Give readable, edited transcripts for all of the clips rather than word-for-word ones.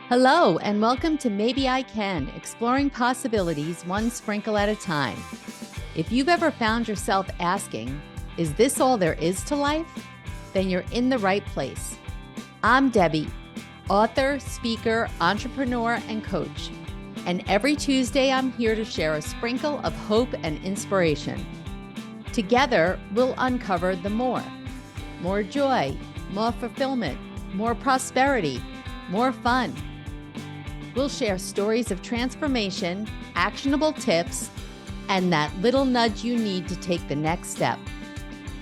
Hello, and welcome to Maybe I Can, exploring possibilities one sprinkle at a time. If you've ever found yourself asking, is this all there is to life? Then you're in the right place. I'm Debbie, author, speaker, entrepreneur, and coach. And every Tuesday, I'm here to share a sprinkle of hope and inspiration. Together, we'll uncover the more joy, more fulfillment, more prosperity, more fun. We'll share stories of transformation, actionable tips, and that little nudge you need to take the next step.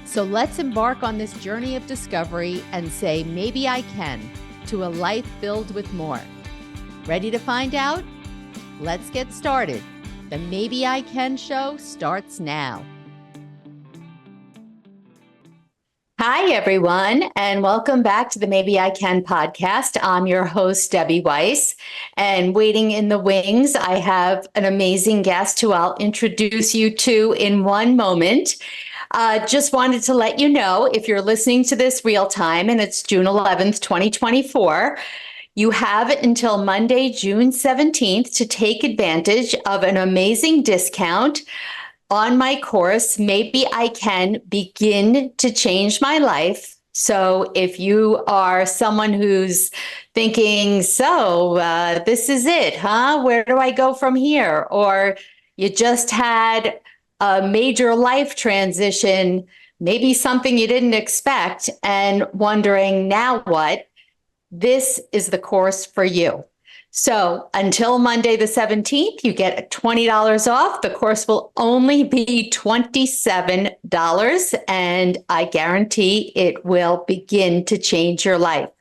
So let's embark on this journey of discovery and say, maybe I can, to a life filled with more. Ready to find out? Let's get started. The Maybe I Can show starts now. Hi, everyone, and welcome back to the Maybe I Can podcast. I'm your host, Debbie Weiss, and waiting in the wings, I have an amazing guest who I'll introduce you to in one moment. Just wanted to let you know, if you're listening to this real time, and it's June 11th, 2024, you have until Monday, June 17th to take advantage of an amazing discount on my course, Maybe I Can Begin to Change My Life. So if you are someone who's thinking, this is it, huh? Where do I go from here? Or you just had a major life transition, maybe something you didn't expect, and wondering, now what? This is the course for you. So until Monday the 17th, you get $20 off. The course will only be $27, and I guarantee it will begin to change your life.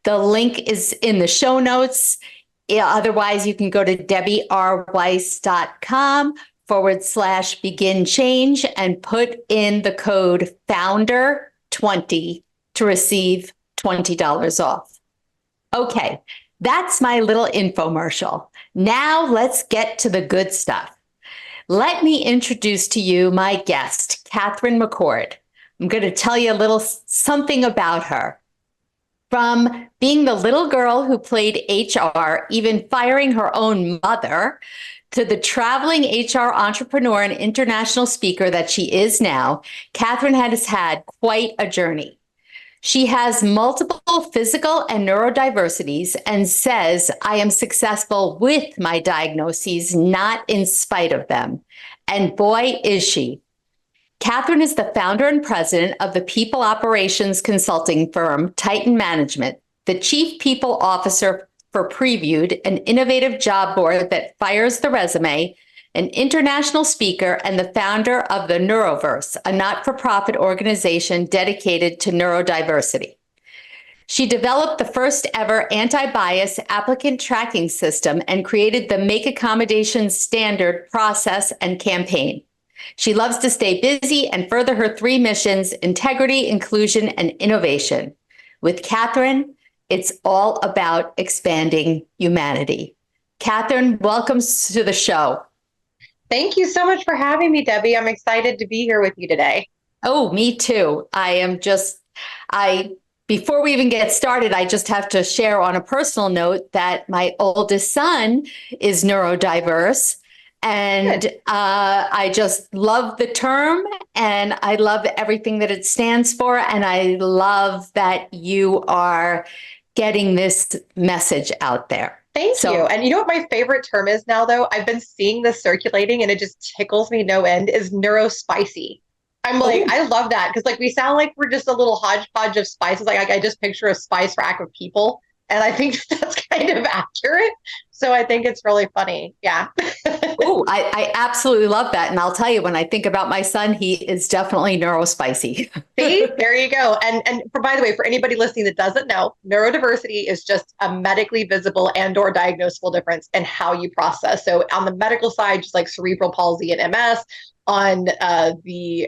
The link is in the show notes. Otherwise, you can go to debbierweiss.com/begin change and put in the code FOUNDER20 to receive $20 off. Okay. That's my little infomercial. Now let's get to the good stuff. Let me introduce to you my guest, Katherine McCord. I'm going to tell you a little something about her. From being the little girl who played HR, even firing her own mother, to the traveling HR entrepreneur and international speaker that she is now, Katherine has had quite a journey. She has multiple physical and neurodiversities and says, I am successful with my diagnoses, not in spite of them. And boy, is she. Katherine is the founder and president of the people operations consulting firm Titan Management, the chief people officer for Previewed, an innovative job board that fires the resume, an international speaker, and the founder of the Neuroverse, a not-for-profit organization dedicated to neurodiversity. She developed the first ever anti-bias applicant tracking system and created the Make Accommodations standard process and campaign. She loves to stay busy and further her three missions: integrity, inclusion, and innovation. With Katherine, it's all about expanding humanity. Katherine, welcome to the show. Thank you so much for having me, Debbie. I'm excited to be here with you today. Oh, me too. Before we even get started, I just have to share on a personal note that my oldest son is neurodiverse. And I just love the term, and I love everything that it stands for. And I love that you are getting this message out there. Thank you. And you know what my favorite term is now, though? I've been seeing this circulating and it just tickles me no end, is neurospicy. I'm like, I love that, because like we sound like we're just a little hodgepodge of spices. Like I just picture a spice rack of people. And I think that's kind of accurate. So I think it's really funny. Yeah. Oh, I absolutely love that. And I'll tell you, when I think about my son, he is definitely neurospicy. See, there you go. And by the way, for anybody listening that doesn't know, neurodiversity is just a medically visible and or diagnosable difference in how you process. So on the medical side, just like cerebral palsy and MS, on the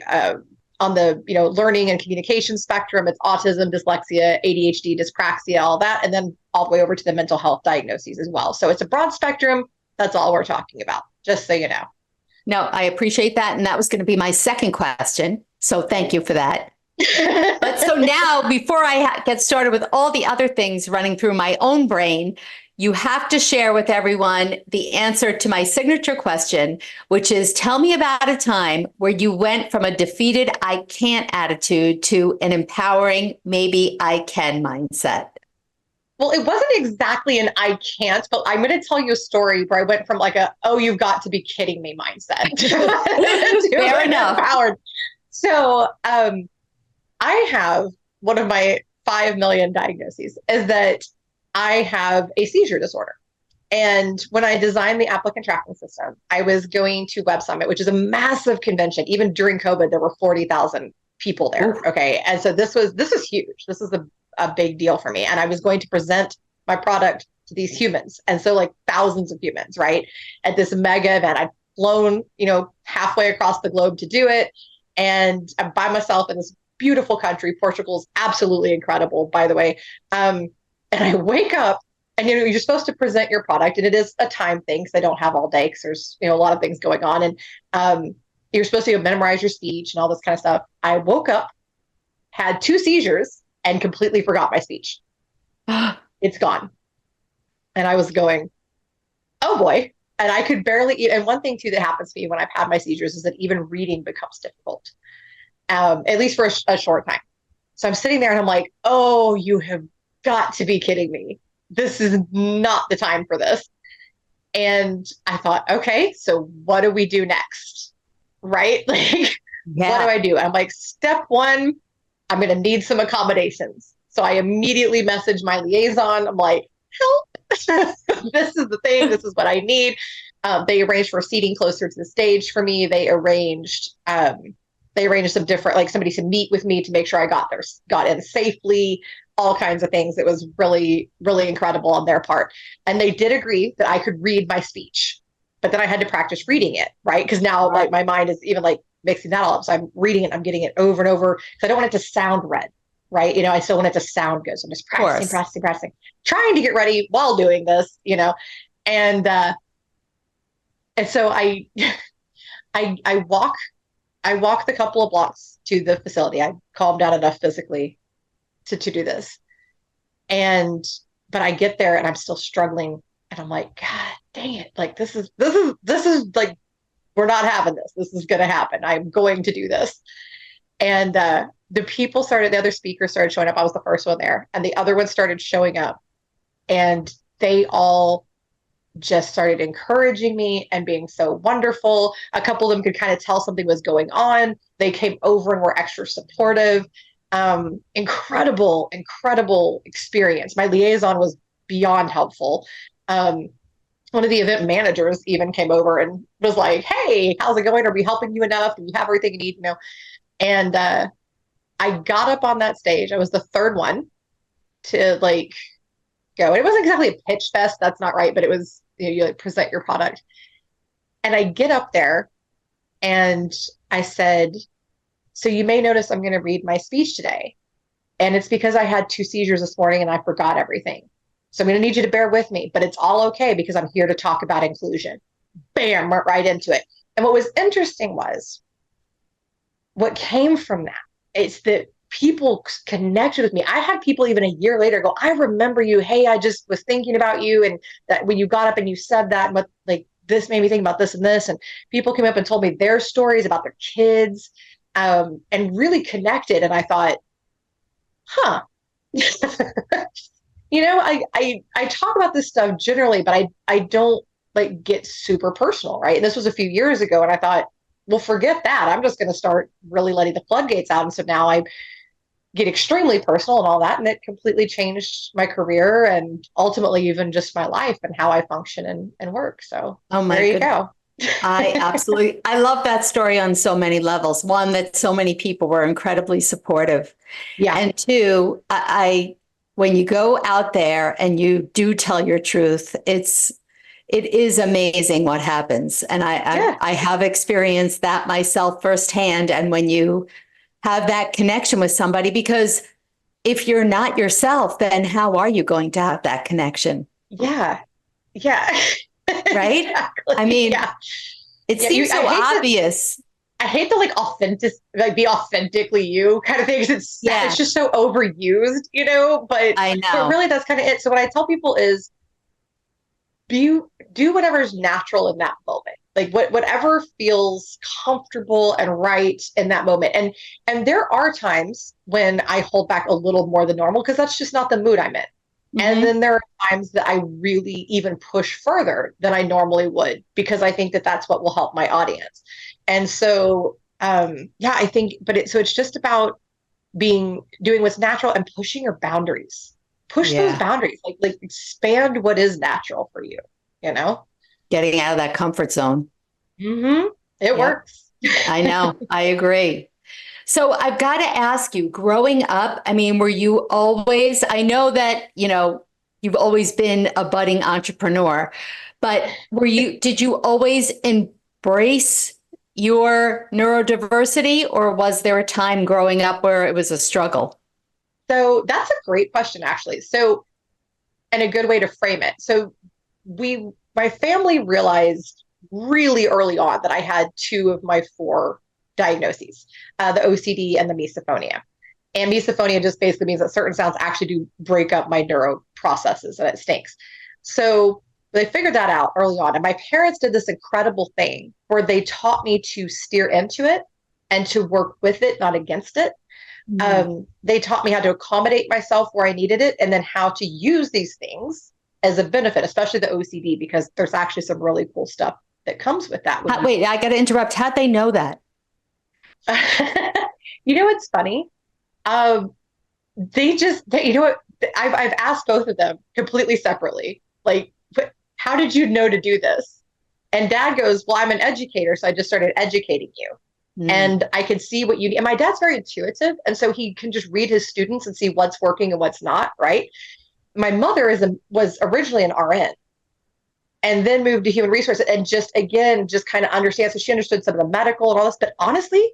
learning and communication spectrum, it's autism, dyslexia, ADHD, dyspraxia, all that, and then all the way over to the mental health diagnoses as well. So it's a broad spectrum. That's all we're talking about, just so you know. No, I appreciate that. And that was going to be my second question. So thank you for that. But so now, before I get started with all the other things running through my own brain, you have to share with everyone the answer to my signature question, which is tell me about a time where you went from a defeated I can't attitude to an empowering maybe I can mindset. Well, it wasn't exactly an I can't, but I'm going to tell you a story where I went from like a, oh, you've got to be kidding me mindset to Fair enough. empowered. So I have one of my 5 million diagnoses is that I have a seizure disorder. And when I designed the applicant tracking system, I was going to Web Summit, which is a massive convention. Even during COVID, there were 40,000 people there. Ooh. Okay. And so this was huge. This is a big deal for me. And I was going to present my product to these humans. And so like thousands of humans, right? At this mega event, I'd flown, halfway across the globe to do it. And I'm by myself in this beautiful country. Portugal's absolutely incredible, by the way. And I wake up and, you're supposed to present your product, and it is a time thing because I don't have all day because there's, a lot of things going on. And you're supposed to memorize your speech and all this kind of stuff. I woke up, had 2 seizures, and completely forgot my speech. It's gone. And I was going, oh boy. And I could barely eat. And one thing too that happens to me when I've had my seizures is that even reading becomes difficult, at least for a short time. So I'm sitting there and I'm like, oh, you have got to be kidding me. This is not the time for this. And I thought, okay, so what do we do next? Right? Like, What do I do? I'm like, step 1, I'm going to need some accommodations. So I immediately messaged my liaison. I'm like, help. This is the thing. This is what I need. They arranged for seating closer to the stage for me. They arranged some different, like somebody to meet with me to make sure I got in safely, all kinds of things. It was really, really incredible on their part. And they did agree that I could read my speech, but then I had to practice reading it, right? Because now like my mind is even like mixing that all up. So I'm reading it, I'm getting it over and over because I don't want it to sound read, right? I still want it to sound good. So I'm just practicing, trying to get ready while doing this, and so I walk the couple of blocks to the facility. I calmed down enough physically to do this. But I get there and I'm still struggling. And I'm like, God dang it. Like, this is like, we're not having this. This is going to happen. I'm going to do this. And the other speakers started showing up. I was the first one there. And the other ones started showing up. And they all just started encouraging me and being so wonderful. A couple of them could kind of tell something was going on. They came over and were extra supportive. Incredible experience. My liaison was beyond helpful. One of the event managers even came over and was like, hey, how's it going? Are we helping you enough? Do you have everything you need? And I got up on that stage. I was the third one to like go. It wasn't exactly a pitch fest. That's not right. But it was, you like present your product. And I get up there and I said, so you may notice I'm going to read my speech today. And it's because I had 2 seizures this morning and I forgot everything. So I'm going to need you to bear with me, but it's all okay because I'm here to talk about inclusion. Bam, went right into it. And what was interesting was what came from that. It's that people connected with me. I had people even a year later go, I remember you. Hey, I just was thinking about you. And that when you got up and you said that, but like this made me think about this and this. And people came up and told me their stories about their kids. And really connected. And I thought, huh, I talk about this stuff generally, but I don't like get super personal, right? And this was a few years ago. And I thought, well, forget that. I'm just going to start really letting the floodgates out. And so now I get extremely personal and all that. And it completely changed my career and ultimately even just my life and how I function and work. So there you go. I love that story on so many levels. One, that so many people were incredibly supportive. Yeah. And 2, when you go out there and you do tell your truth, it is amazing what happens. And I have experienced that myself firsthand. And when you have that connection with somebody, because if you're not yourself, then how are you going to have that connection? Yeah. Right? Exactly. I mean, it seems so obvious. I hate the be authentically you kind of thing. It's just so overused, but I know. But really that's kind of it. So what I tell people is do whatever's natural in that moment. Like whatever feels comfortable and right in that moment. And there are times when I hold back a little more than normal because that's just not the mood I'm in. And Hmm. then there are times that I really even push further than I normally would because I think that that's what will help my audience. And so, yeah, I think, so it's just about doing what's natural and pushing your boundaries. Push those Yeah. boundaries, like expand what is natural for you, you know? Getting out of that comfort zone. Mm-hmm. It Yep. works. I know. I agree. So I've got to ask you, growing up, I mean, were you always, I know that, you've always been a budding entrepreneur, but did you always embrace your neurodiversity, or was there a time growing up where it was a struggle? So that's a great question, actually. So, and a good way to frame it. So, my family realized really early on that I had two of my four diagnoses, the OCD and the misophonia. And misophonia just basically means that certain sounds actually do break up my neuro processes and it stinks. So they figured that out early on. And my parents did this incredible thing where they taught me to steer into it and to work with it, not against it. Mhm. They taught me how to accommodate myself where I needed it and then how to use these things as a benefit, especially the OCD, because there's actually some really cool stuff that comes with that when you. Wait, I got to interrupt. How'd they know that? You know what's funny? Um, you know what? I've asked both of them completely separately. Like, how did you know to do this? And dad goes, well, I'm an educator, so I just started educating you. Mm. And I can see what you need. And my dad's very intuitive. And so he can just read his students and see what's working and what's not, right? My mother was originally an RN and then moved to human resources and just kind of understands. So she understood some of the medical and all this. But honestly,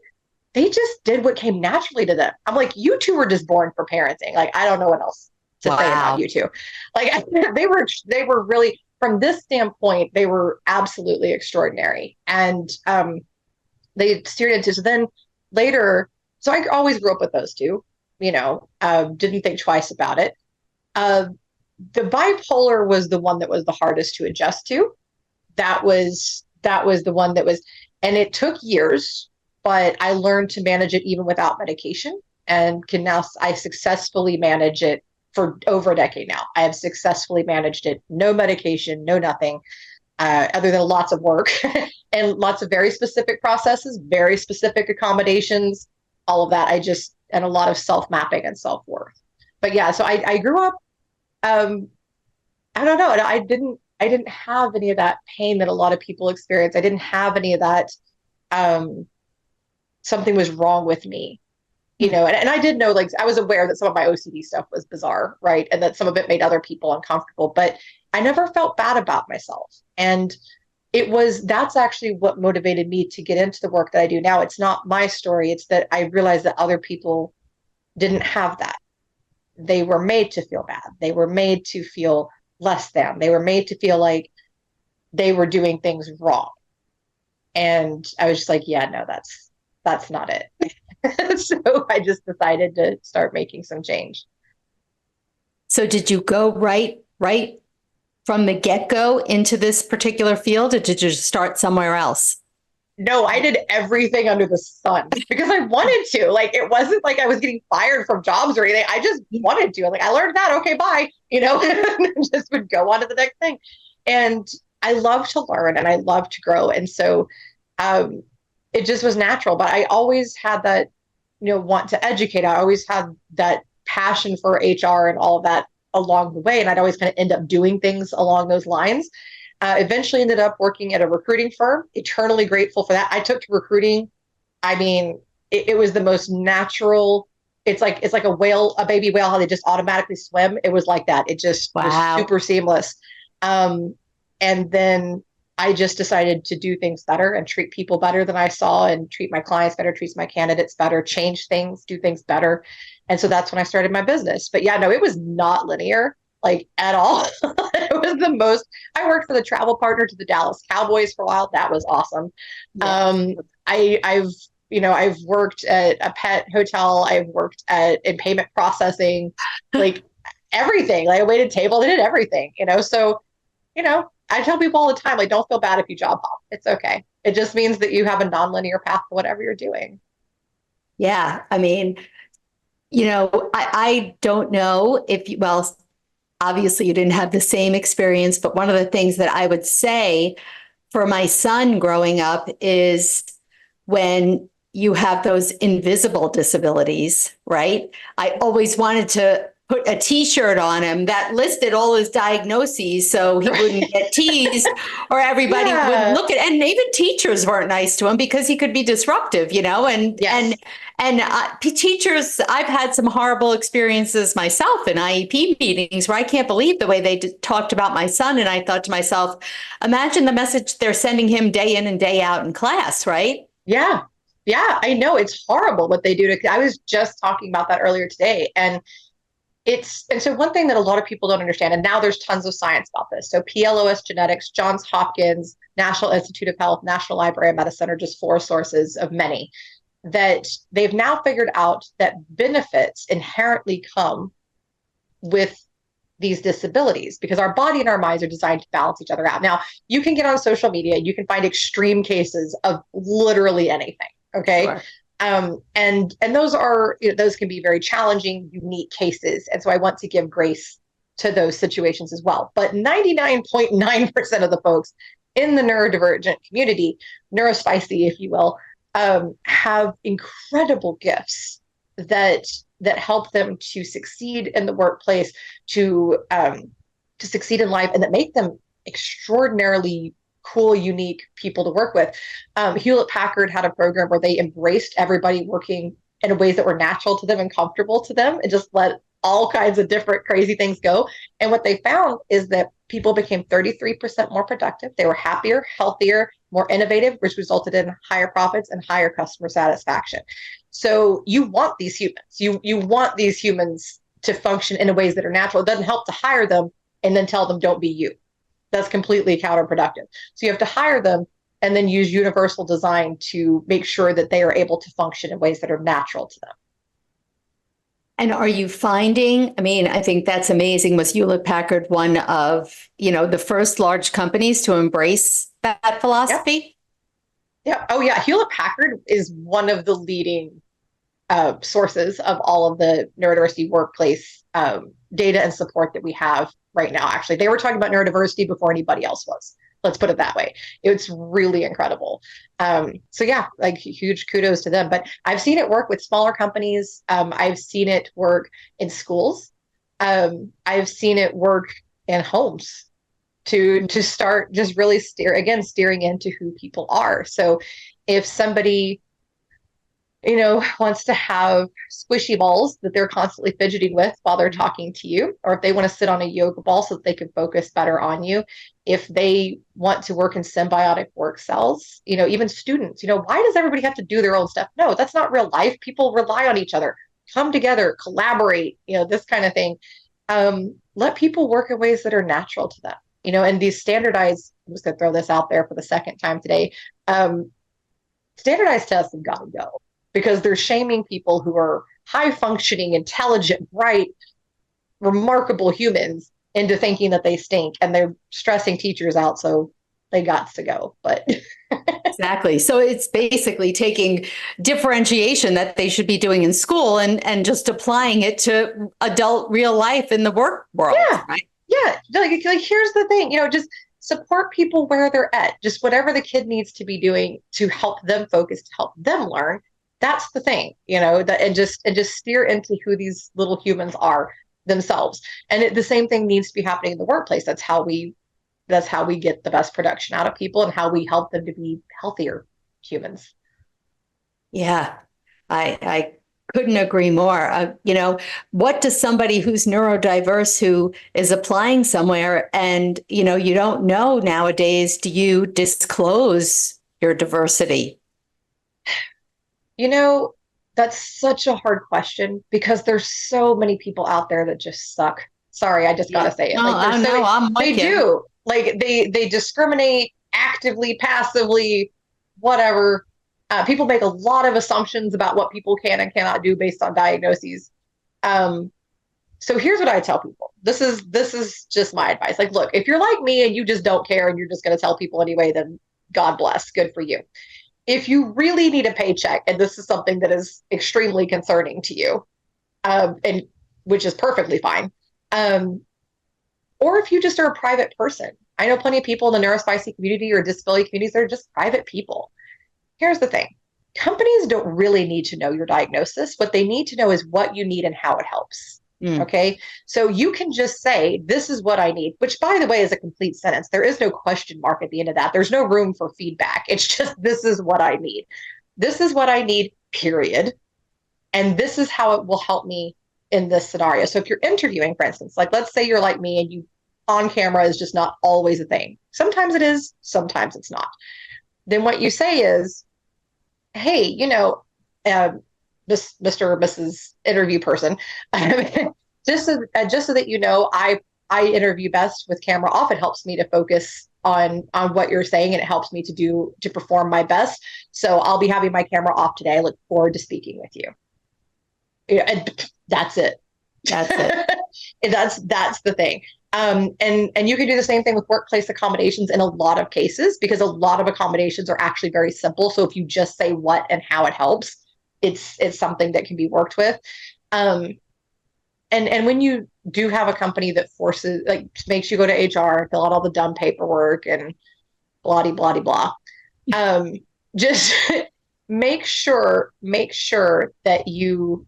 they just did what came naturally to them. I'm like, you two were just born for parenting. Like, I don't know what else to say about Wow. you two. Like, they were really, from this standpoint, they were absolutely extraordinary. And they steered into, so then later, so I always grew up with those two, didn't think twice about it. Uh, the bipolar was the one that was the hardest to adjust to. That was the one that was, and it took years, but I learned to manage it even without medication, and I successfully manage it for over a decade now. I have successfully managed it, no medication, no nothing, other than lots of work and lots of very specific processes, very specific accommodations, all of that. And a lot of self mapping and self worth. But yeah, so I grew up, um, I don't know. I didn't have any of that pain that a lot of people experience. I didn't have any of that. Um, Something was wrong with me, Hmm. and I did know, like, I was aware that some of my OCD stuff was bizarre, right? And that some of it made other people uncomfortable, but I never felt bad about myself. And that's actually what motivated me to get into the work that I do now. It's not my story. It's that I realized that other people didn't have that. They were made to feel bad. They were made to feel less than. They were made to feel like they were doing things wrong. And I was just like, yeah, no, that's not it. So I just decided to start making some change. So did you go right from the get-go into this particular field, or did you start somewhere else? No, I did everything under the sun because I wanted to. Like, it wasn't like I was getting fired from jobs or anything. I just wanted to. Like, I learned that. Okay, bye. And just would go on to the next thing. And I love to learn and I love to grow. And so um, it just was natural. But I always had that, want to educate. I always had that passion for HR and all of that along the way. And I'd always kind of end up doing things along those lines. Eventually ended up working at a recruiting firm. Eternally grateful for that. I took to recruiting. I mean, it was the most natural. It's like a baby whale, how they just automatically swim. It was like that. It just was Wow. super seamless. Um, and then I just decided to do things better and treat people better than I saw, and treat my clients better, treat my candidates better, change things, do things better. And so that's when I started my business. But yeah, no, it was not linear, like, at all. It was the most. I worked for the travel partner to the Dallas Cowboys for a while. That was awesome. Yeah. Um, I've worked at a pet hotel. I've worked in payment processing, like everything. Like, I waited tables, I did everything. So I tell people all the time, like, don't feel bad if you job hop. It's okay. It just means that you have a nonlinear path to whatever you're doing. Yeah. I mean, I don't know if you, well, obviously you didn't have the same experience, but one of the things that I would say for my son growing up is when you have those invisible disabilities, right? I always wanted to put a t-shirt on him that listed all his diagnoses so he wouldn't get teased or everybody would Yeah. look at, and even teachers weren't nice to him because he could be disruptive, and Yes. teachers, I've had some horrible experiences myself in IEP meetings where I can't believe the way they talked about my son. And I thought to myself, imagine the message they're sending him day in and day out in class, right? Yeah. Yeah. I know it's horrible what they do to, I was just talking about that earlier today. And so one thing that a lot of people don't understand, and now there's tons of science about this. So PLOS Genetics, Johns Hopkins, National Institute of Health, National Library of Medicine are just four sources of many that they've now figured out that benefits inherently come with these disabilities because our body and our minds are designed to balance each other out. Now, you can get on social media, you can find extreme cases of literally anything. Okay. Sure. And those are, those can be very challenging, unique cases. And so I want to give grace to those situations as well. But 99.9% of the folks in the neurodivergent community, neurospicy, if you will, have incredible gifts that help them to succeed in the workplace, to succeed in life, and that make them extraordinarily cool, unique people to work with. Hewlett Packard had a program where they embraced everybody working in ways that were natural to them and comfortable to them and just let all kinds of different crazy things go. And what they found is that people became 33% more productive. They were happier, healthier, more innovative, which resulted in higher profits and higher customer satisfaction. So you want these humans. You want these humans to function in ways that are natural. It doesn't help to hire them and then tell them don't be you. That's completely counterproductive. So you have to hire them and then use universal design to make sure that they are able to function in ways that are natural to them. And are you finding, I mean, I think that's amazing. Was Hewlett Packard one of, the first large companies to embrace that philosophy? Yeah. Oh, yeah. Hewlett Packard is one of the leading sources of all of the neurodiversity workplace data and support that we have right now. Actually, they were talking about neurodiversity before anybody else was. Let's put it that way. It's really incredible. So yeah, like huge kudos to them. But I've seen it work with smaller companies. I've seen it work in schools. I've seen it work in homes to start just really steering into who people are. So if somebody wants to have squishy balls that they're constantly fidgeting with while they're talking to you, or if they want to sit on a yoga ball so that they can focus better on you, if they want to work in symbiotic work cells, even students, why does everybody have to do their own stuff? No, that's not real life. People rely on each other, come together, collaborate, this kind of thing. Let people work in ways that are natural to them, and these standardized, I'm just going to throw this out there for the second time today. Standardized tests have got to go, because they're shaming people who are high functioning, intelligent, bright, remarkable humans into thinking that they stink, and they're stressing teachers out. So they got to go. But exactly. So it's basically taking differentiation that they should be doing in school and just applying it to adult real life in the work world. Yeah. Right? Yeah. Like here's the thing, just support people where they're at, just whatever the kid needs to be doing to help them focus, to help them learn. That's the thing, and just steer into who these little humans are themselves. And the same thing needs to be happening in the workplace. That's how we get the best production out of people and how we help them to be healthier humans. Yeah, I couldn't agree more. What does somebody who's neurodiverse who is applying somewhere and, you don't know nowadays, do you disclose your diversity? That's such a hard question because there's so many people out there that just suck. Sorry, I just gotta say it. No, I know, I'm they with you. do. Like they discriminate actively, passively, whatever. People make a lot of assumptions about what people can and cannot do based on diagnoses. So here's what I tell people. This is just my advice. Like, look, if you're like me and you just don't care and you're just going to tell people anyway, then God bless, good for you. If you really need a paycheck, and this is something that is extremely concerning to you, and which is perfectly fine, um, or if you just are a private person. I know plenty of people in the neurospicy community or disability communities that are just private people. Here's the thing. Companies don't really need to know your diagnosis. What they need to know is what you need and how it helps. Mm. Okay. So you can just say, this is what I need, which by the way is a complete sentence. There is no question mark at the end of that. There's no room for feedback. It's just, this is what I need. This is what I need, period. And this is how it will help me in this scenario. So if you're interviewing, for instance, like let's say you're like me and you on camera is just not always a thing. Sometimes it is, sometimes it's not. Then what you say is, hey, this Mr. or Mrs. interview person, just so that you know, I interview best with camera off. It helps me to focus on what you're saying, and it helps me to perform my best. So I'll be having my camera off today. I look forward to speaking with you. And that's it. That's it. That's the thing. And you can do the same thing with workplace accommodations in a lot of cases, because a lot of accommodations are actually very simple. So if you just say what and how it helps, it's something that can be worked with. And when you do have a company that forces, like, makes you go to HR and fill out all the dumb paperwork and blah, blah, blah, just make sure that you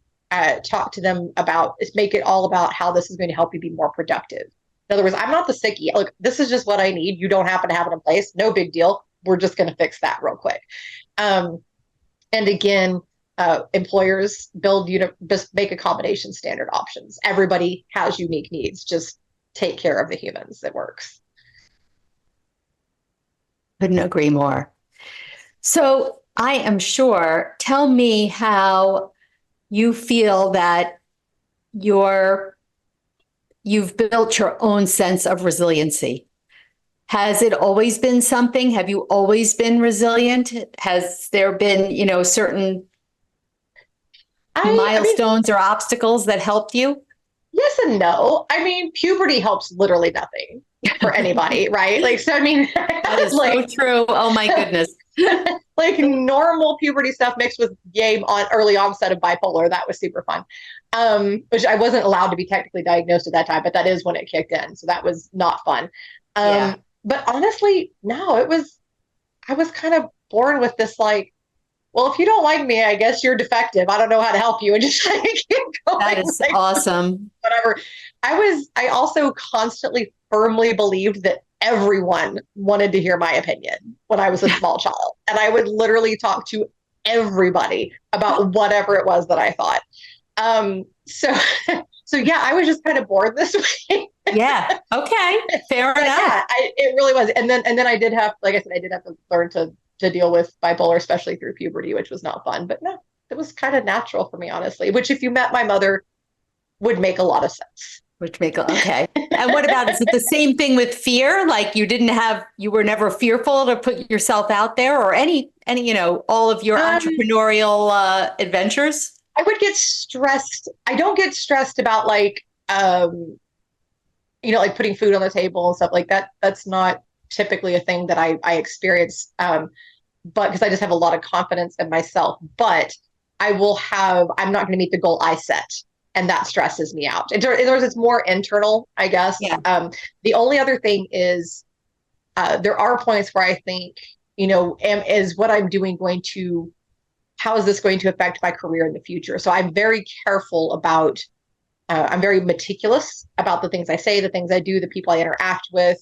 talk to them about, make it all about how this is going to help you be more productive. In other words, I'm not the sickie. Look, this is just what I need. You don't happen to have it in place. No big deal. We're just going to fix that real quick. And again, employers just make accommodation standard options. Everybody has unique needs. Just take care of the humans. It works. Couldn't agree more. So I am sure, tell me how you feel that you've built your own sense of resiliency. Has it always been something? Have you always been resilient? Has there been, certain milestones or obstacles that helped you? Yes and no. I mean, puberty helps literally nothing for anybody, right? Like, so I mean, that is so true. Oh my goodness. Like normal puberty stuff mixed with early onset of bipolar. That was super fun. Which I wasn't allowed to be technically diagnosed at that time, but that is when it kicked in. So that was not fun. But honestly, no, I was kind of born with this, like, well, if you don't like me, I guess you're defective. I don't know how to help you. And just like keep going. That is like, awesome. Whatever. I also constantly firmly believed that everyone wanted to hear my opinion when I was a small child. And I would literally talk to everybody about whatever it was that I thought. So yeah, I was just kind of born this way. Yeah. Okay. Fair enough. Yeah, it really was. And then I did have, like I said, I did have to learn to deal with bipolar, especially through puberty, which was not fun. But no, it was kind of natural for me, honestly, which if you met my mother would make a lot of sense. Okay. And what about, is it the same thing with fear? Like you were never fearful to put yourself out there, or any, all of your entrepreneurial adventures? I would get stressed. I don't get stressed about like putting food on the table and stuff like that. That's not typically a thing that I experience. But because I just have a lot of confidence in myself, but I'm not going to meet the goal I set. And that stresses me out. In other words, it's more internal, I guess. Yeah. The only other thing is there are points where I think, is what I'm doing how is this going to affect my career in the future? So I'm very careful about, I'm very meticulous about the things I say, the things I do, the people I interact with,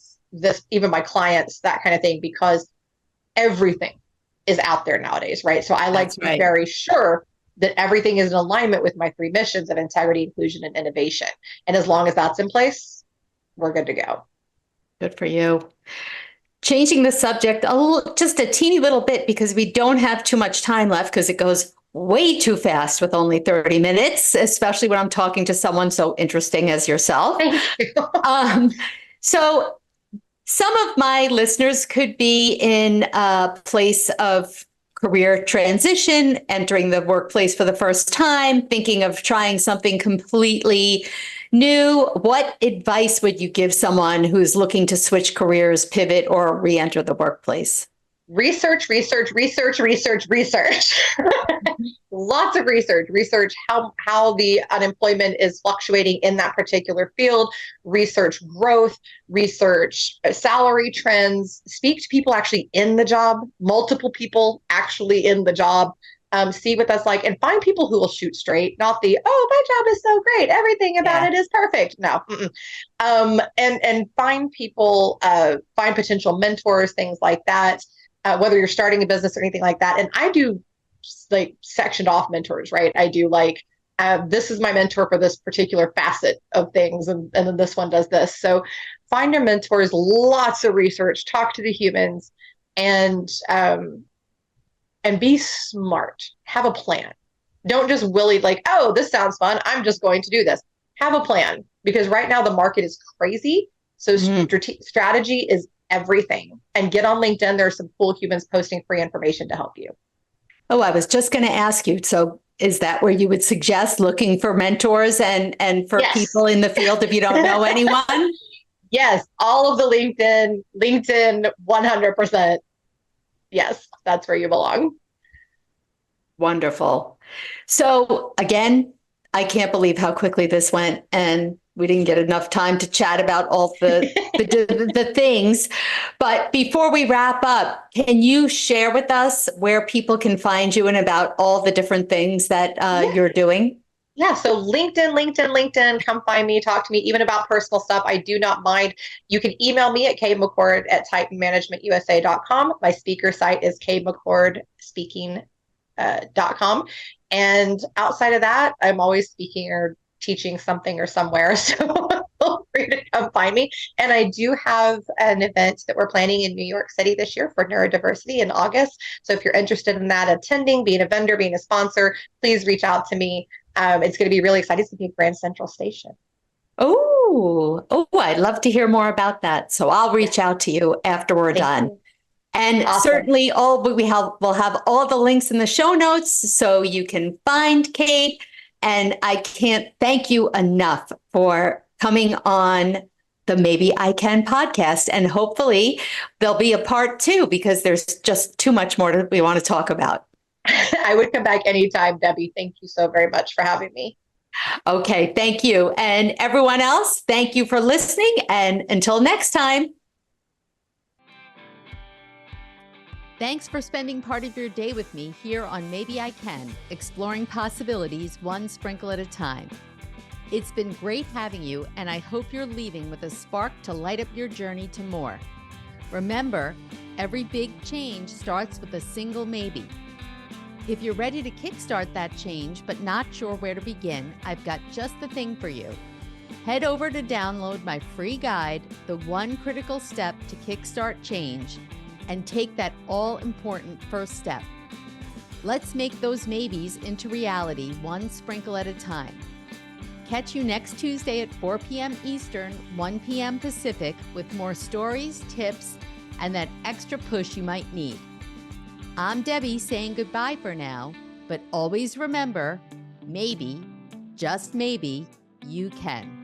even my clients, that kind of thing, because everything is out there nowadays, right? So I like to be very sure that everything is in alignment with my 3 missions of integrity, inclusion, and innovation. And as long as that's in place, we're good to go. Good for you. Changing the subject just a teeny little bit, because we don't have too much time left, because it goes way too fast with only 30 minutes, especially when I'm talking to someone so interesting as yourself. Thank you. So some of my listeners could be in a place of career transition, entering the workplace for the first time, thinking of trying something completely New, what advice would you give someone who's looking to switch careers, pivot, or re-enter the workplace? Research, research, research, research, research. Lots of research. Research how the unemployment is fluctuating in that particular field. Research growth. Research salary trends. Speak to people actually in the job. Multiple people actually in the job. See what that's like, and find people who will shoot straight. Not the my job is so great, everything about it is perfect. No. And find people. Find potential mentors, things like that. Whether you're starting a business or anything like that. And I do like sectioned off mentors, right? I do like, this is my mentor for this particular facet of things. And then this one does this. So find your mentors, lots of research, talk to the humans, and be smart. Have a plan. Don't just willy like, oh, this sounds fun, I'm just going to do this. Have a plan, because right now the market is crazy. So strategy is everything. And get on LinkedIn. There are some cool humans posting free information to help you. Oh, I was just going to ask you. So is that where you would suggest looking for mentors and for Yes. people in the field if you don't know anyone? Yes, all of the LinkedIn 100%. Yes, that's where you belong. Wonderful. So again, I can't believe how quickly this went, and we didn't get enough time to chat about all the things. But before we wrap up, can you share with us where people can find you and about all the different things that you're doing? Yeah, so LinkedIn, come find me, talk to me, even about personal stuff. I do not mind. You can email me at kmccord@titanmanagementusa.com. My speaker site is kmccordspeaking.com. And outside of that, I'm always speaking or teaching something or somewhere. So feel free to come find me. And I do have an event that we're planning in New York City this year for neurodiversity in August. So if you're interested in that, attending, being a vendor, being a sponsor, please reach out to me. It's going to be really exciting. It's going to be at Grand Central Station. I'd love to hear more about that. So I'll reach out to you after we're done. And certainly we'll have all the links in the show notes so you can find Kate. And I can't thank you enough for coming on the Maybe I Can podcast. And hopefully there'll be a part 2, because there's just too much more we want to talk about. I would come back anytime, Debbie. Thank you so very much for having me. Okay, thank you. And everyone else, thank you for listening. And until next time. Thanks for spending part of your day with me here on Maybe I Can, exploring possibilities one sprinkle at a time. It's been great having you, and I hope you're leaving with a spark to light up your journey to more. Remember, every big change starts with a single maybe. If you're ready to kickstart that change but not sure where to begin, I've got just the thing for you. Head over to download my free guide, The One Critical Step to Kickstart Change, and take that all-important first step. Let's make those maybes into reality one sprinkle at a time. Catch you next Tuesday at 4 p.m. Eastern, 1 p.m. Pacific with more stories, tips, and that extra push you might need. I'm Debbie saying goodbye for now, but always remember, maybe, just maybe, you can.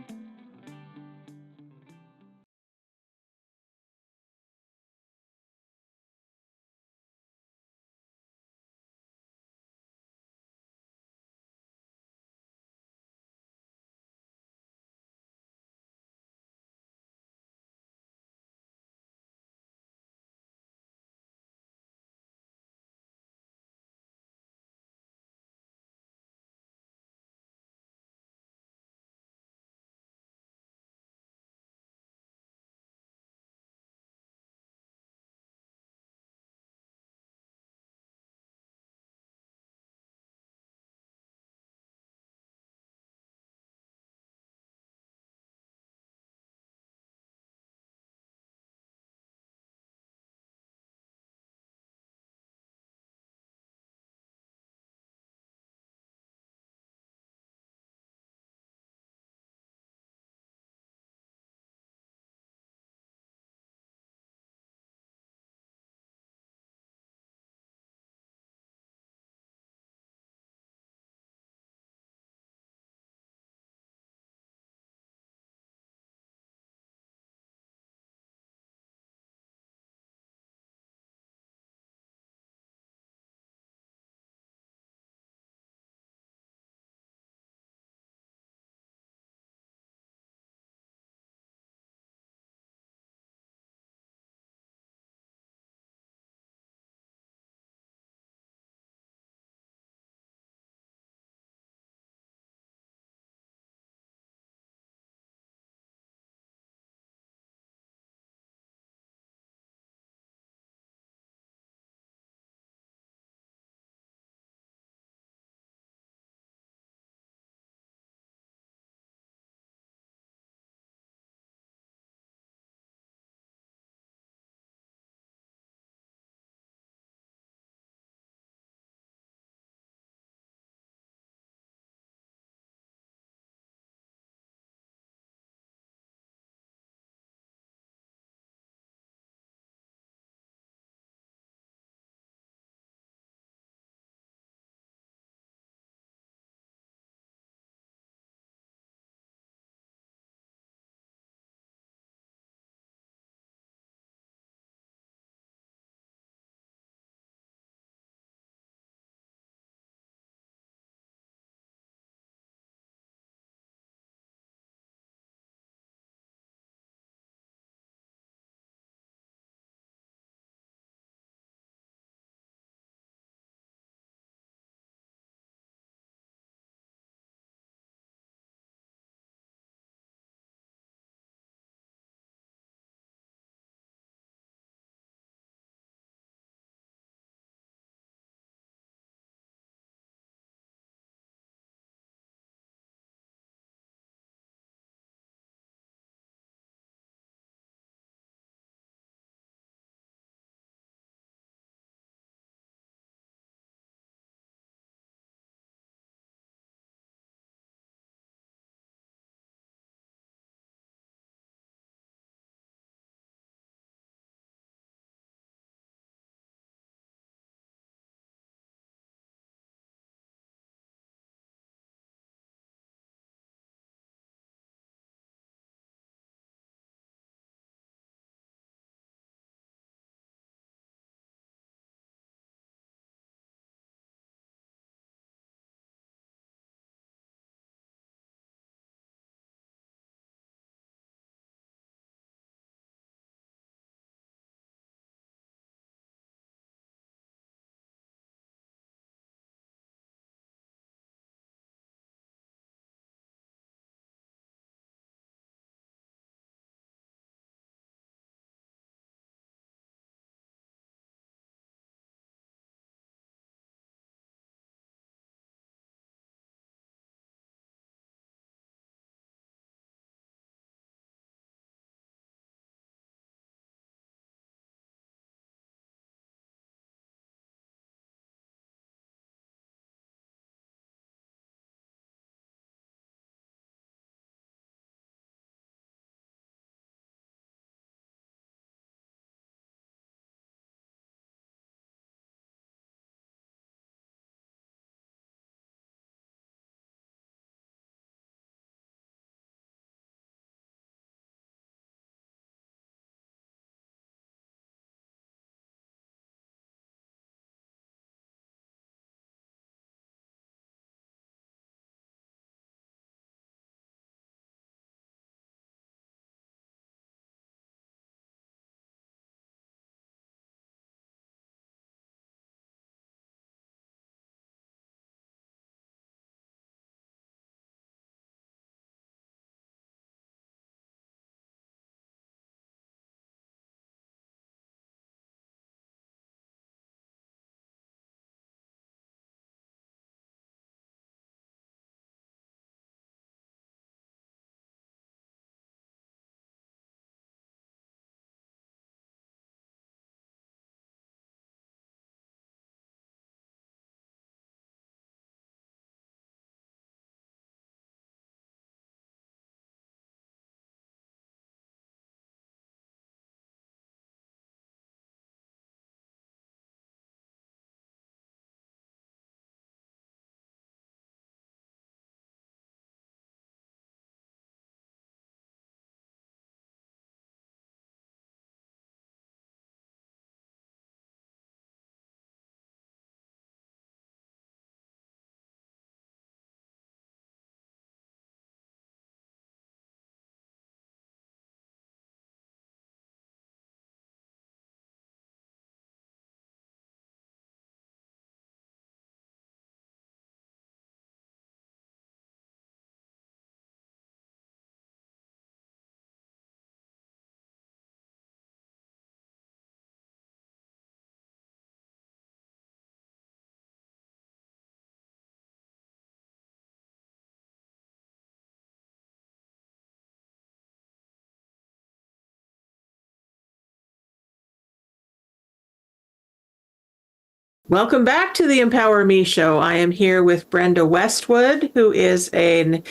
Welcome back to the Empower Me Show. I am here with Brenda Westwood, who is a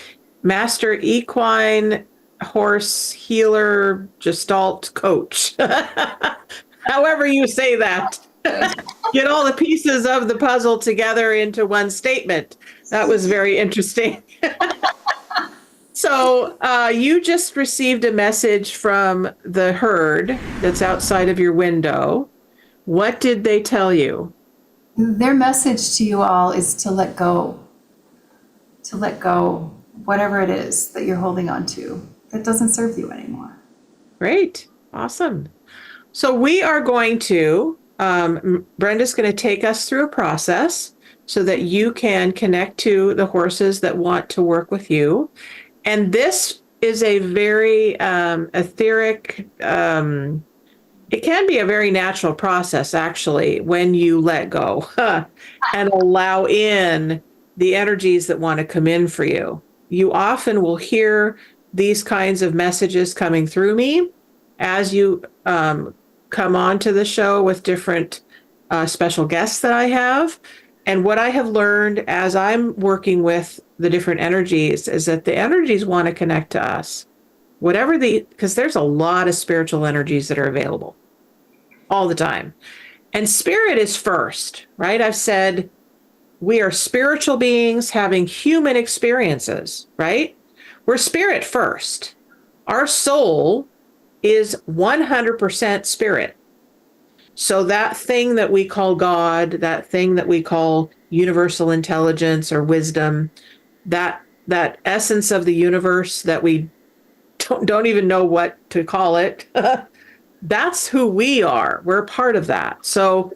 master equine horse healer gestalt coach. However you say that. Get all the pieces of the puzzle together into one statement. That was very interesting. So you just received a message from the herd that's outside of your window. What did they tell you? Their message to you all is to let go, whatever it is that you're holding on to that doesn't serve you anymore. Great. Awesome. So we are going to, Brenda's going to take us through a process so that you can connect to the horses that want to work with you. And this is a very etheric, it can be a very natural process, actually, when you let go and allow in the energies that want to come in for you. You often will hear these kinds of messages coming through me as you come on to the show with different special guests that I have. And what I have learned as I'm working with the different energies is that the energies want to connect to us. Because there's a lot of spiritual energies that are available all the time. And spirit is first, right? I've said we are spiritual beings having human experiences, right? We're spirit first. Our soul is 100% spirit. So that thing that we call God, that thing that we call universal intelligence or wisdom, that essence of the universe that we don't even know what to call it. That's who we are. We're a part of that. So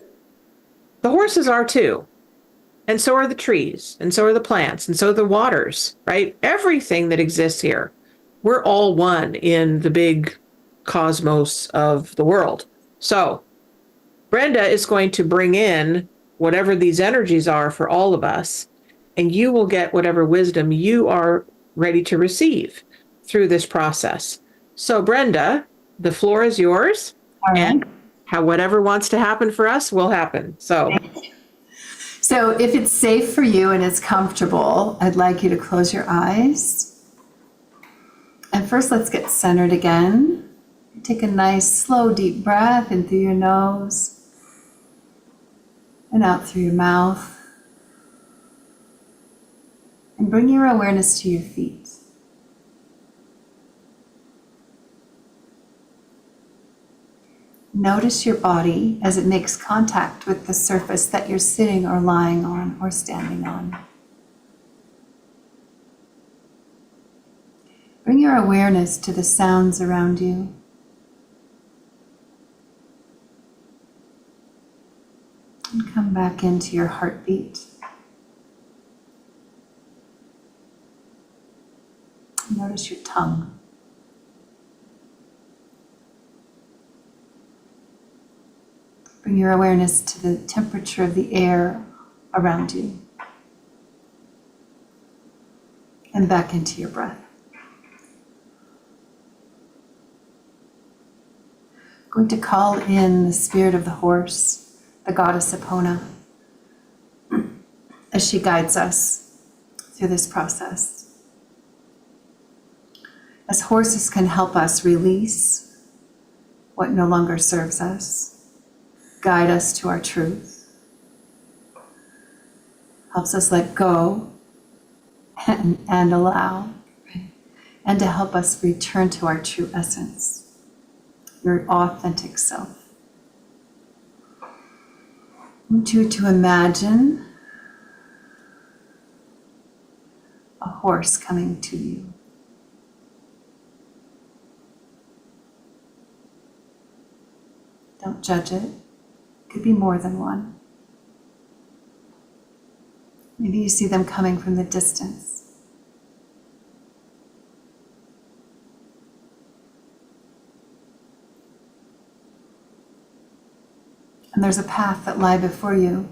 the horses are too. And so are the trees, and so are the plants, and so are the waters, right? Everything that exists here. We're all one in the big cosmos of the world. So Brenda is going to bring in whatever these energies are for all of us, and you will get whatever wisdom you are ready to receive through this process. So Brenda, the floor is yours. All right. And whatever wants to happen for us will happen. So if it's safe for you and it's comfortable, I'd like you to close your eyes. And first, let's get centered again. Take a nice, slow, deep breath in through your nose and out through your mouth. And bring your awareness to your feet. Notice your body as it makes contact with the surface that you're sitting or lying on or standing on. Bring your awareness to the sounds around you. And come back into your heartbeat. Notice your tongue. Bring your awareness to the temperature of the air around you. And back into your breath. I'm going to call in the spirit of the horse, the goddess Epona, as she guides us through this process. As horses can help us release what no longer serves us, guide us to our truth, helps us let go and allow, and to help us return to our true essence, your authentic self. I want you to imagine a horse coming to you. Don't judge it. Could be more than one. Maybe you see them coming from the distance. And there's a path that lies before you.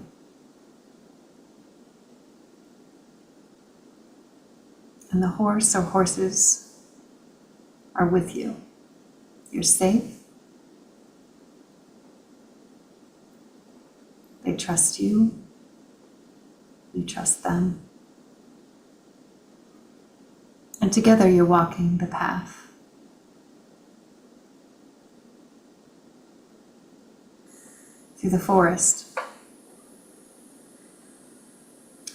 And the horse or horses are with you. You're safe. They trust you. You trust them. And together you're walking the path. Through the forest.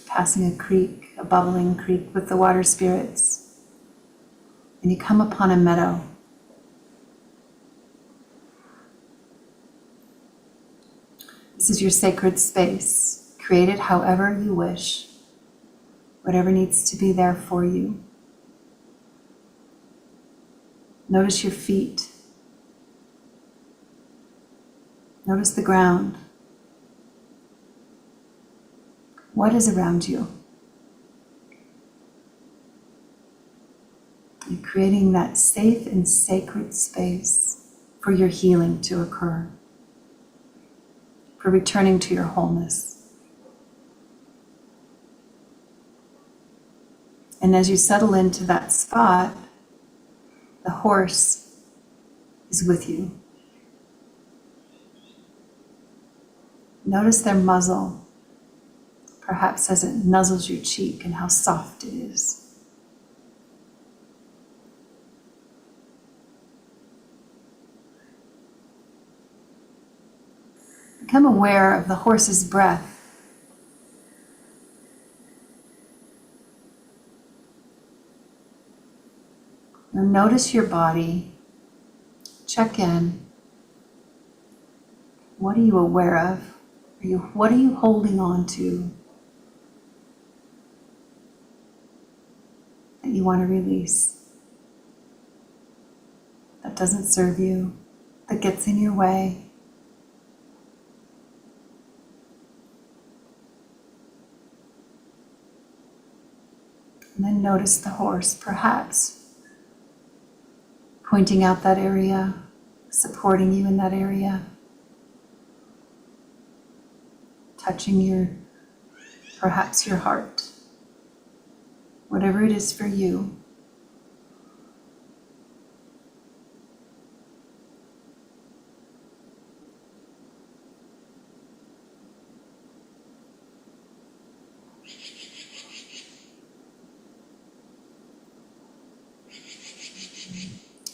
Passing a creek, a bubbling creek with the water spirits. And you come upon a meadow. This is your sacred space. Create it however you wish. Whatever needs to be there for you. Notice your feet. Notice the ground. What is around you? You're creating that safe and sacred space for your healing to occur, for returning to your wholeness. And as you settle into that spot, the horse is with you. Notice their muzzle, perhaps as it nuzzles your cheek, and how soft it is. Become aware of the horse's breath. Now notice your body. Check in. What are you aware of? What are you holding on to that you want to release? That doesn't serve you, that gets in your way. And then notice the horse, perhaps pointing out that area, supporting you in that area, touching perhaps your heart, whatever it is for you.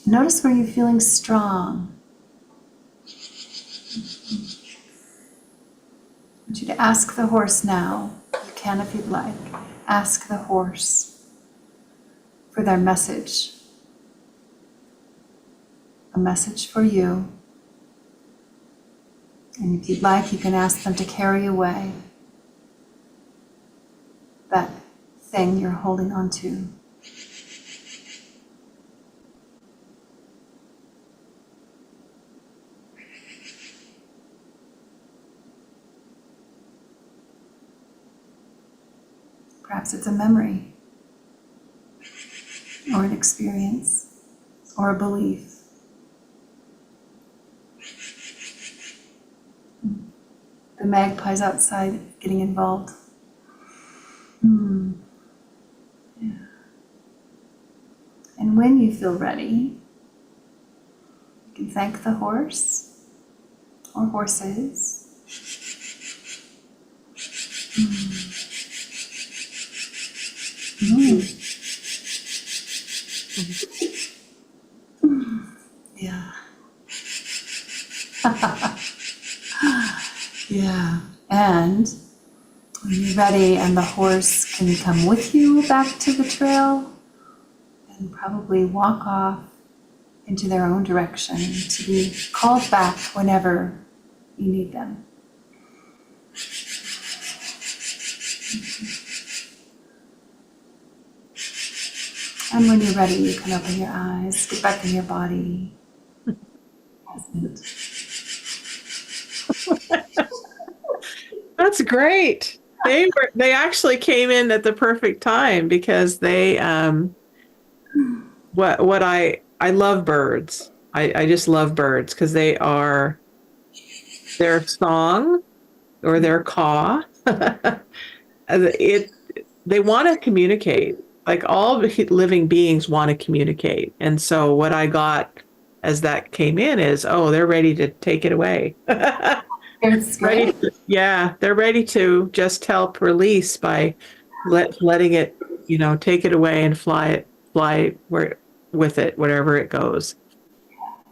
Notice where you're feeling strong. I want you to ask the horse now. You can if you'd like. Ask the horse for their message. A message for you. And if you'd like, you can ask them to carry away that thing you're holding on to. Perhaps it's a memory, or an experience, or a belief. The magpies outside getting involved. Yeah. And when you feel ready, you can thank the horse or horses. Yeah. Yeah. And when you're ready and the horse can come with you back to the trail and probably walk off into their own direction to be called back whenever you need them. And when you're ready, you can open your eyes, get back in your body. That's great. They actually came in at the perfect time because they what I love birds. I just love birds because their song or their caw they want to communicate. Like all living beings want to communicate. And so what I got as that came in is, oh, they're ready to take it away. It's Ready great. they're ready to just help release by letting it, take it away and fly where with it, wherever it goes.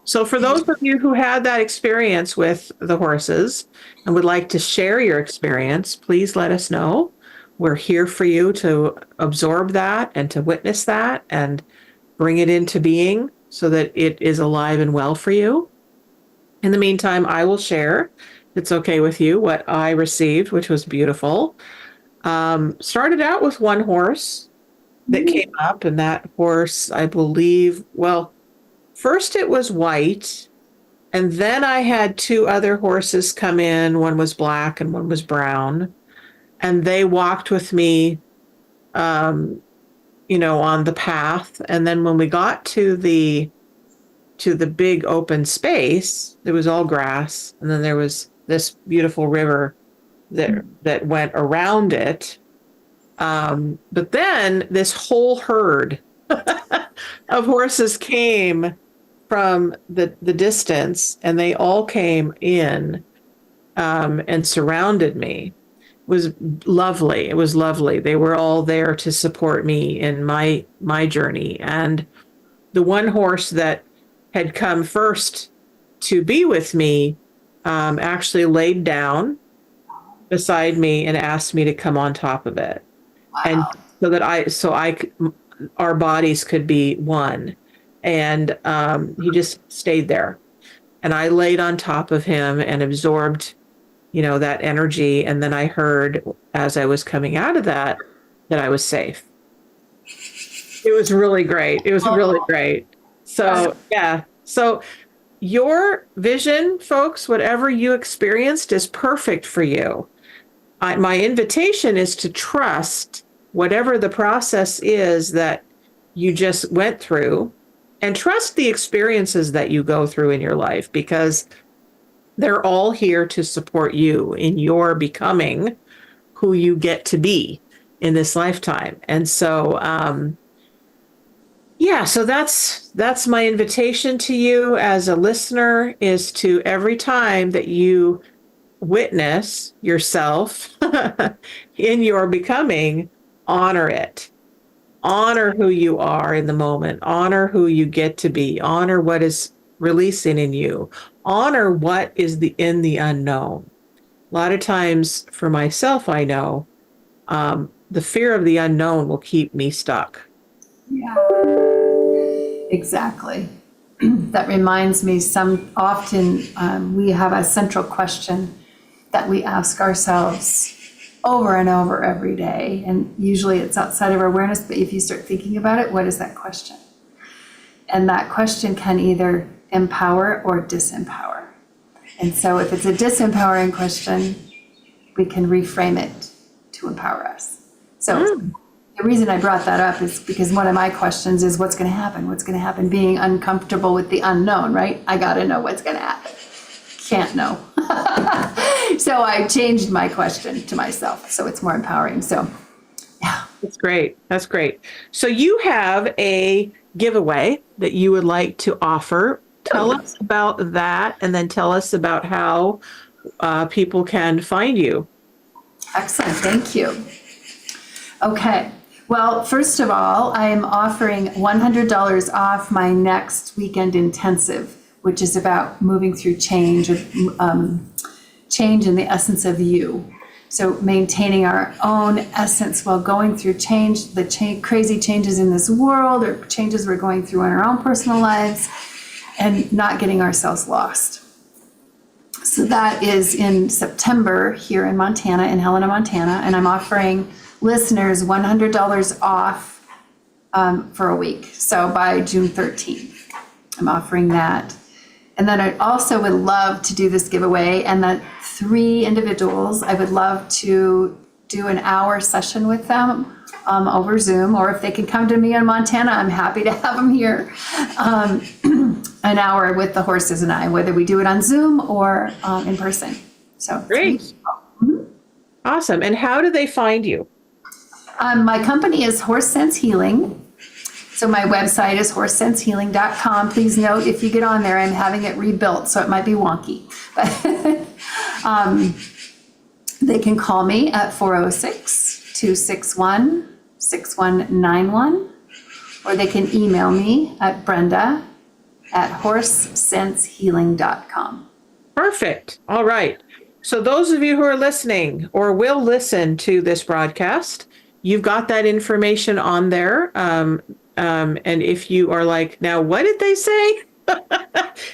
So for those of you who had that experience with the horses and would like to share your experience, please let us know. We're here for you to absorb that and to witness that and bring it into being so that it is alive and well for you. In the meantime, I will share, if it's okay with you, what I received, which was beautiful. Started out with one horse that came up, and that horse, I believe, well, first it was white, and then I had two other horses come in. One was black and one was brown, and they walked with me, on the path. And then when we got to the big open space, there was all grass, and then there was this beautiful river that went around it. But then this whole herd of horses came from the distance, and they all came in and surrounded me. It was lovely. It was lovely. They were all there to support me in my journey. And the one horse that had come first to be with me actually laid down beside me and asked me to come on top of it. Wow. And our bodies could be one. And he just stayed there. And I laid on top of him and absorbed, that energy. And then I heard, as I was coming out of that I was safe. It was really great. It was really great. So, yeah. So your vision, folks, whatever you experienced is perfect for you. My invitation is to trust whatever the process is that you just went through, and trust the experiences that you go through in your life, because they're all here to support you in your becoming who you get to be in this lifetime. And so, so that's my invitation to you as a listener, is to, every time that you witness yourself in your becoming, honor it. Honor who you are in the moment. Honor who you get to be. Honor what is releasing in you. Honor what is in the unknown. A lot of times for myself, I know the fear of the unknown will keep me stuck. Yeah, exactly. That reminds me, often we have a central question that we ask ourselves over and over every day. And usually it's outside of our awareness, but if you start thinking about it, what is that question? And that question can either empower or disempower. And so if it's a disempowering question, we can reframe it to empower us. So the reason I brought that up is because one of my questions is, what's going to happen? What's going to happen? Being uncomfortable with the unknown, right? I got to know what's going to happen. Can't know. So I changed my question to myself, so it's more empowering. So, yeah. That's great. That's great. So you have a giveaway that you would like to offer. Tell us about that, and then tell us about how people can find you. Excellent. Thank you. Okay. Well, first of all, I am offering $100 off my next weekend intensive, which is about moving through change, change in the essence of you. So maintaining our own essence while going through change, crazy changes in this world, or changes we're going through in our own personal lives, and not getting ourselves lost. So that is in September here in Montana, in Helena, Montana, and I'm offering listeners $100 off for a week. So by June 13th, I'm offering that. And then I also would love to do this giveaway, and that 3 individuals, I would love to do an hour session with them over Zoom, or if they can come to me in Montana, I'm happy to have them here. An hour with the horses and I, whether we do it on Zoom or in person. So Great. Awesome. And how do they find you? My company is Horse Sense Healing. So my website is horsesensehealing.com. Please note, if you get on there, I'm having it rebuilt, so it might be wonky. They can call me at 406-261-6191, or they can email me at brenda@horsesensehealing.com. Perfect. All right. So those of you who are listening or will listen to this broadcast, you've got that information on there. And if you are like, now, what did they say?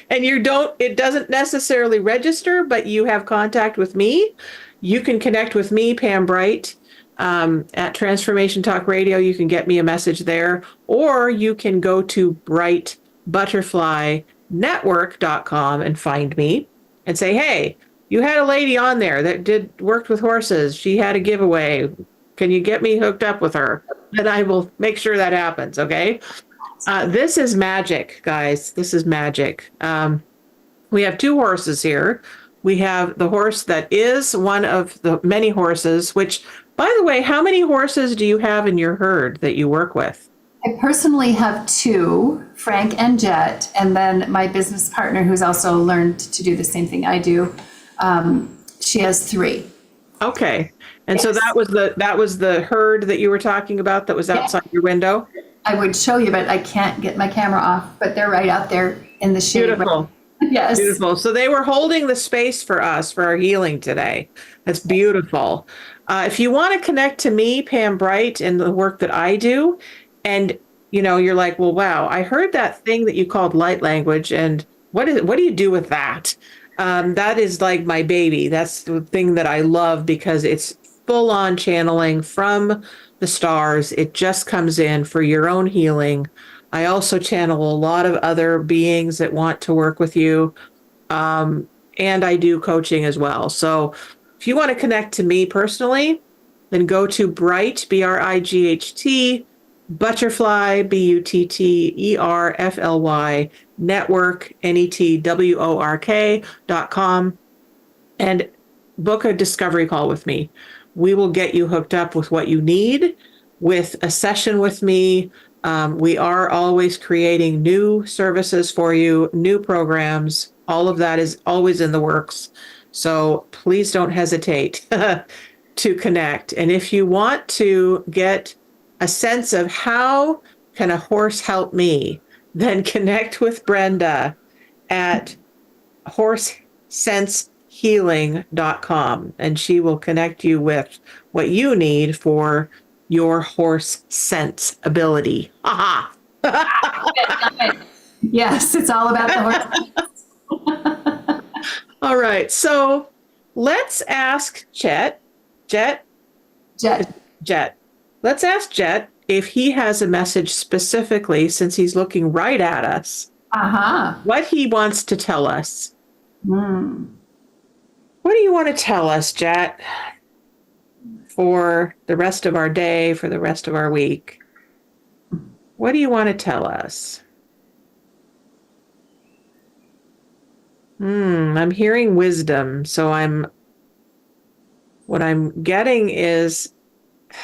And it doesn't necessarily register, but you have contact with me, you can connect with me, Pam Bright, at Transformation Talk Radio. You can get me a message there, or you can go to brightbutterflynetwork.com and find me and say, hey, you had a lady on there that worked with horses. She had a giveaway. Can you get me hooked up with her? And I will make sure that happens. Okay. This is magic, guys. This is magic. We have two horses here. We have the horse that is one of the many horses, which, by the way, how many horses do you have in your herd that you work with? I personally have two, Frank and Jet, and then my business partner, who's also learned to do the same thing I do, she has three. Okay. And Yes. so that was the herd that you were talking about that was outside your window? I would show you, but I can't get my camera off, but they're right out there in the shade. Beautiful. Yes. Beautiful. So they were holding the space for us for our healing today. That's beautiful. If you want to connect to me, Pam Bright, and the work that I do, and you're like, well, wow, I heard that thing that you called light language, and what do you do with that? That is like my baby. That's the thing that I love because it's full on channeling from the stars. It just comes in for your own healing. I also channel a lot of other beings that want to work with you. And I do coaching as well. So if you want to connect to me personally, then go to Bright, BRIGHT, Butterfly, BUTTERFLY, network, NETWORK.com, and book a discovery call with me. We will get you hooked up with what you need with a session with me. We are always creating new services for you, new programs. All of that is always in the works. So please don't hesitate to connect. And if you want to get a sense of how can a horse help me, then connect with Brenda at horsesensehealing.com, and she will connect you with what you need for your horse sense ability. Aha! Yes, it's all about the horse. All right, so let's ask Jet. Let's ask Jet if he has a message specifically, since he's looking right at us, what he wants to tell us. What do you want to tell us, Jet, for the rest of our day, for the rest of our week? What do you want to tell us? I'm hearing wisdom. So what I'm getting is,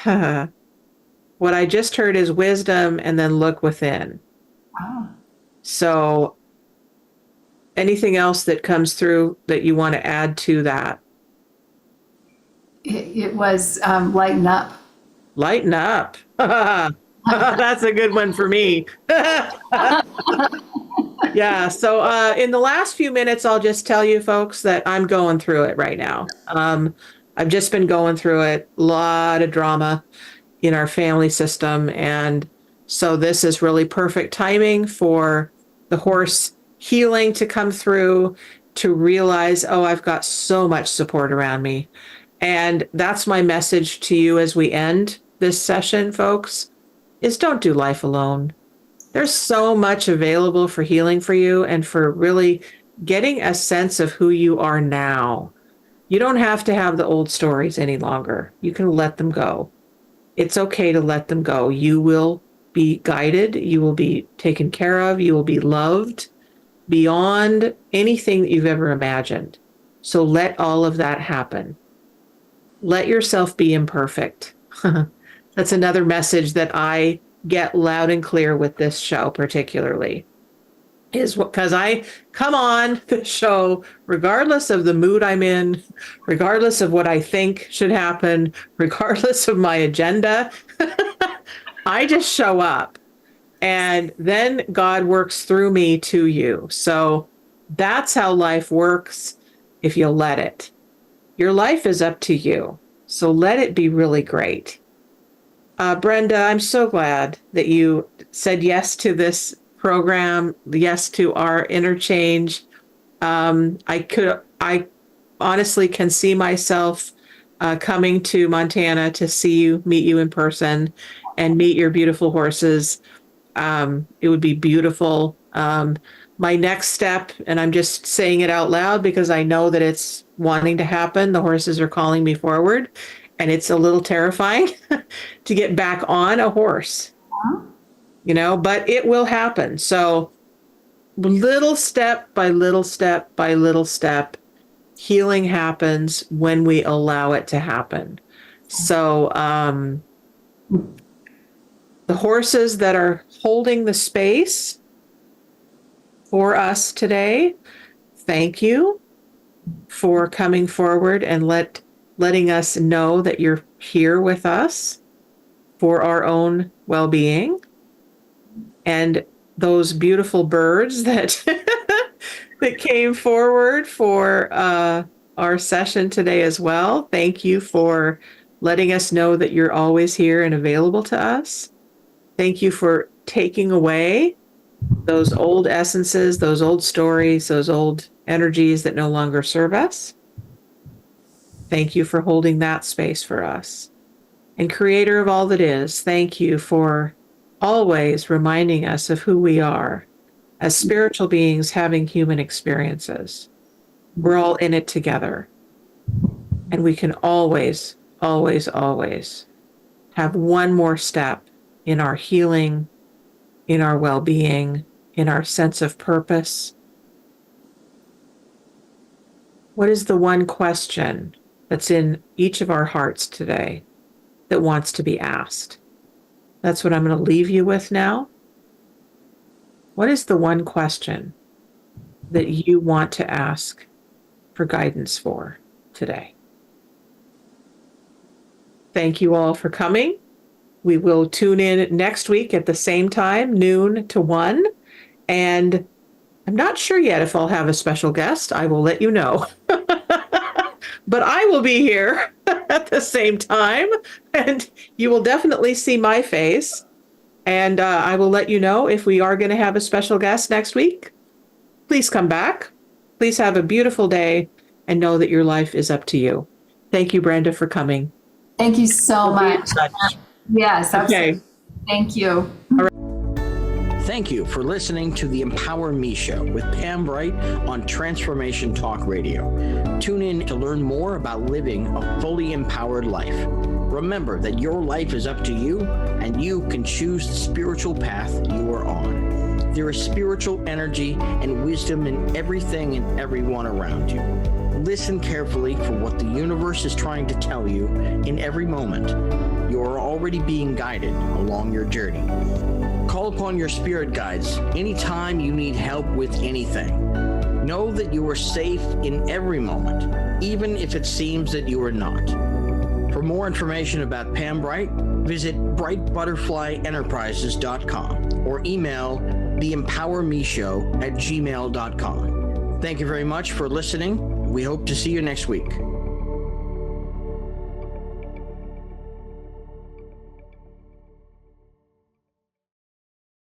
what I just heard is wisdom and then look within. Wow. So anything else that comes through that you want to add to that? It was lighten up. Lighten up. That's a good one for me. Yeah. So in the last few minutes, I'll just tell you folks that I'm going through it right now. I've just been going through it. A lot of drama in our family system. And so this is really perfect timing for the horse healing to come through, to realize, oh, I've got so much support around me. And that's my message to you as we end this session, folks, is don't do life alone. There's so much available for healing for you and for really getting a sense of who you are now. You don't have to have the old stories any longer. You can let them go. It's okay to let them go. You will be guided. You will be taken care of. You will be loved beyond anything that you've ever imagined. So let all of that happen. Let yourself be imperfect. That's another message that I get loud and clear with this show, particularly. is because I come on the show, regardless of the mood I'm in, regardless of what I think should happen, regardless of my agenda, I just show up. And then God works through me to you. So that's how life works if you let it. Your life is up to you. So let it be really great. Brenda, I'm so glad that you said yes to this program, yes to our interchange. I honestly can see myself coming to Montana to see you, meet you in person, and meet your beautiful horses. It would be beautiful. My next step, and I'm just saying it out loud because I know that it's wanting to happen. The horses are calling me forward, and it's a little terrifying to get back on a horse, but it will happen. So little step by little step by little step, healing happens when we allow it to happen. So, the horses that are holding the space for us today, thank you for coming forward and letting us know that you're here with us for our own well-being. And those beautiful birds that that came forward for our session today as well. Thank you for letting us know that you're always here and available to us. Thank you for taking away those old essences, those old stories, those old energies that no longer serve us. Thank you for holding that space for us. And Creator of all that is, thank you for always reminding us of who we are as spiritual beings having human experiences. We're all in it together. And we can always, always, always have one more step in our healing, in our well-being, in our sense of purpose. What is the one question that's in each of our hearts today that wants to be asked? That's what I'm going to leave you with now. What is the one question that you want to ask for guidance for today? Thank you all for coming. We will tune in next week at the same time, noon to 1. And I'm not sure yet if I'll have a special guest. I will let you know. But I will be here at the same time, and you will definitely see my face. And I will let you know if we are going to have a special guest next week. Please come back. Please have a beautiful day and know that your life is up to you. Thank you, Brenda, for coming. Thank you so much. Yes, absolutely. Okay. Thank you. Thank you for listening to the Empower Me Show with Pam Bright on Transformation Talk Radio. Tune in to learn more about living a fully empowered life. Remember that your life is up to you, and you can choose the spiritual path you are on. There is spiritual energy and wisdom in everything and everyone around you. Listen carefully for what the universe is trying to tell you in every moment. You are already being guided along your journey. Call upon your spirit guides anytime you need help with anything. Know that you are safe in every moment, even if it seems that you are not. For more information about Pam Bright, visit brightbutterflyenterprises.com or email theempowermeshow@gmail.com. Thank you very much for listening. We hope to see you next week.